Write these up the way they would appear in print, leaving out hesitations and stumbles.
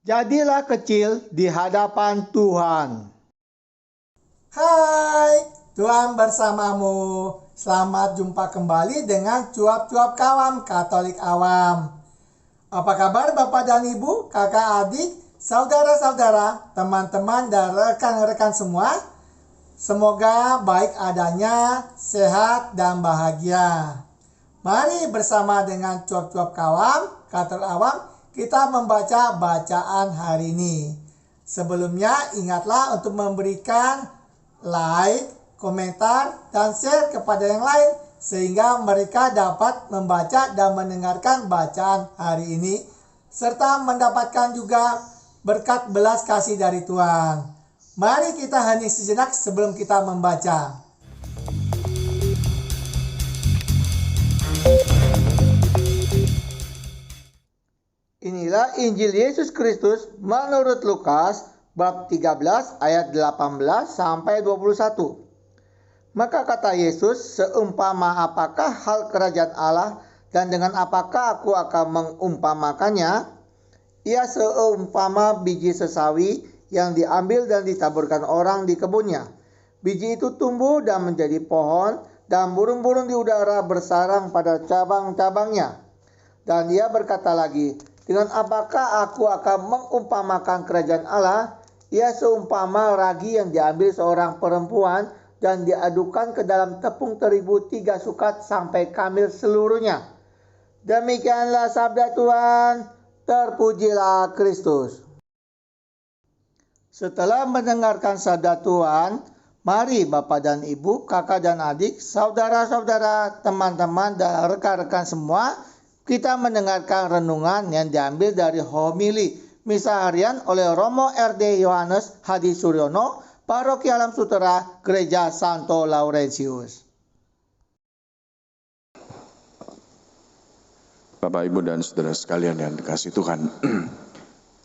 Jadilah kecil di hadapan Tuhan. Hai, Tuhan bersamamu. Selamat jumpa kembali dengan cuap-cuap kawam Katolik awam. Apa kabar Bapak dan Ibu, kakak adik, saudara-saudara, teman-teman dan rekan-rekan semua? Semoga baik adanya, sehat dan bahagia. Mari bersama dengan cuap-cuap kawam Katolik awam kita membaca bacaan hari ini. Sebelumnya ingatlah untuk memberikan like, komentar, dan share kepada yang lain sehingga mereka dapat membaca dan mendengarkan bacaan hari ini serta mendapatkan juga berkat belas kasih dari Tuhan. Mari kita hening sejenak sebelum kita membaca. Inilah Injil Yesus Kristus menurut Lukas bab 13 ayat 18 sampai 21. Maka kata Yesus, seumpama apakah hal kerajaan Allah dan dengan apakah aku akan mengumpamakannya? Ia seumpama biji sesawi yang diambil dan ditaburkan orang di kebunnya. Biji itu tumbuh dan menjadi pohon dan burung-burung di udara bersarang pada cabang-cabangnya. Dan ia berkata lagi, dengan apakah aku akan mengumpamakan kerajaan Allah? Ia seumpama ragi yang diambil seorang perempuan dan diadukan ke dalam tepung terigu 3 sukat sampai kamil seluruhnya. Demikianlah sabda Tuhan, terpujilah Kristus. Setelah mendengarkan sabda Tuhan, mari Bapak dan Ibu, kakak dan adik, saudara-saudara, teman-teman dan rekan-rekan semua, kita mendengarkan renungan yang diambil dari homili Misa Harian oleh Romo RD Yohanes Hadi Suryono, Paroki Alam Sutera, Gereja Santo Laurentius. Bapak, Ibu, dan saudara sekalian yang dikasihi Tuhan,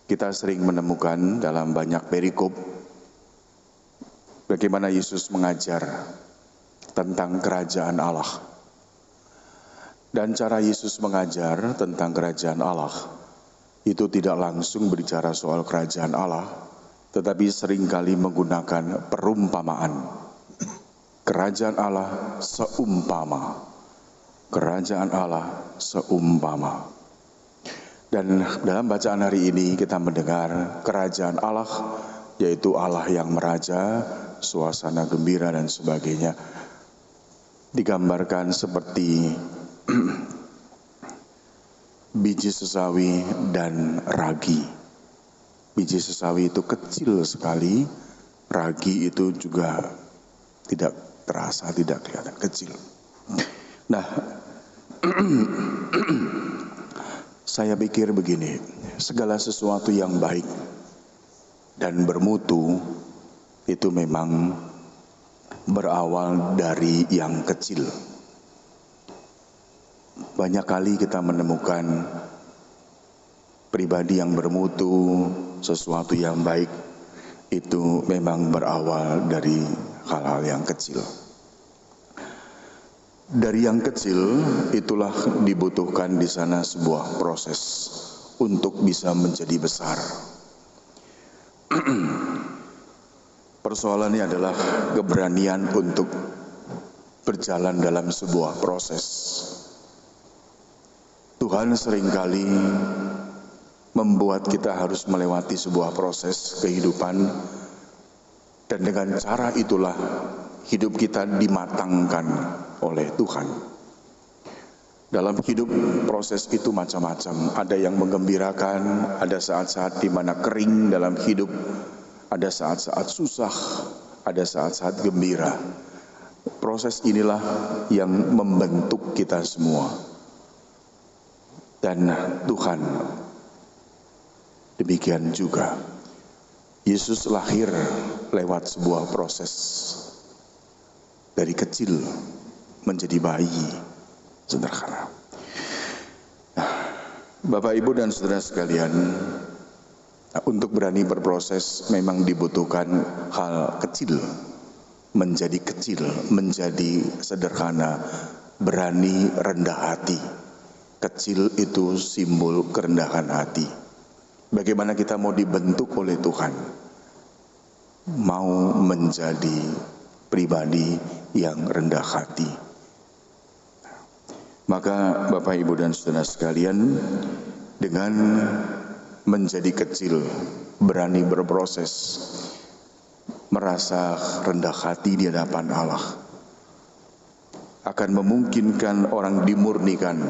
kita sering menemukan dalam banyak perikop bagaimana Yesus mengajar tentang kerajaan Allah. Dan cara Yesus mengajar tentang kerajaan Allah itu tidak langsung berbicara soal kerajaan Allah, tetapi seringkali menggunakan perumpamaan. Kerajaan Allah seumpama. Kerajaan Allah seumpama. Dan dalam bacaan hari ini kita mendengar kerajaan Allah, yaitu Allah yang meraja, suasana gembira dan sebagainya, digambarkan seperti biji sesawi dan ragi. Biji sesawi itu kecil sekali, ragi itu juga tidak terasa, tidak kelihatan kecil. Nah, saya pikir begini, segala sesuatu yang baik dan bermutu itu memang berawal dari yang kecil. Banyak kali kita menemukan pribadi yang bermutu, sesuatu yang baik, itu memang berawal dari hal-hal yang kecil. Dari yang kecil, itulah dibutuhkan di sana sebuah proses untuk bisa menjadi besar. Persoalannya adalah keberanian untuk berjalan dalam sebuah proses. Tuhan seringkali membuat kita harus melewati sebuah proses kehidupan, dan dengan cara itulah hidup kita dimatangkan oleh Tuhan. Dalam hidup proses itu macam-macam, ada yang menggembirakan, ada saat-saat di mana kering dalam hidup, ada saat-saat susah, ada saat-saat gembira. Proses inilah yang membentuk kita semua. Dan Tuhan demikian juga. Yesus lahir lewat sebuah proses. Dari kecil menjadi bayi, sederhana. Nah, Bapak, Ibu, dan saudara sekalian, untuk berani berproses memang dibutuhkan hal kecil, menjadi sederhana, berani rendah hati. Kecil itu simbol kerendahan hati. Bagaimana kita mau dibentuk oleh Tuhan, mau menjadi pribadi yang rendah hati. Maka Bapak, Ibu, dan saudara sekalian, dengan menjadi kecil, berani berproses, merasa rendah hati di hadapan Allah, akan memungkinkan orang dimurnikan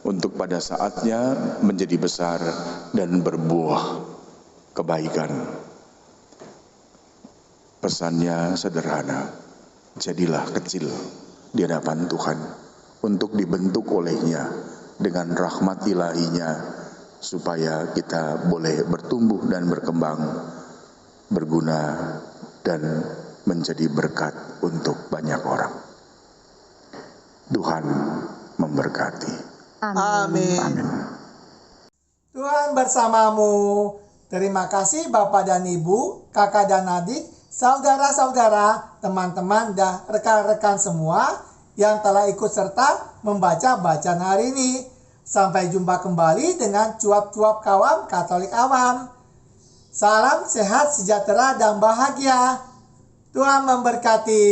untuk pada saatnya menjadi besar dan berbuah kebaikan. Pesannya sederhana, jadilah kecil di hadapan Tuhan untuk dibentuk olehnya dengan rahmat ilahinya, supaya kita boleh bertumbuh dan berkembang, berguna dan menjadi berkat untuk banyak orang. Tuhan memberkati. Amin. Tuhan bersamamu. Terima kasih Bapak dan Ibu, kakak dan adik, saudara-saudara, teman-teman, dan rekan-rekan semua yang telah ikut serta membaca bacaan hari ini. Sampai jumpa kembali dengan cuap-cuap kawam Katolik awam. Salam sehat, sejahtera, dan bahagia. Tuhan memberkati.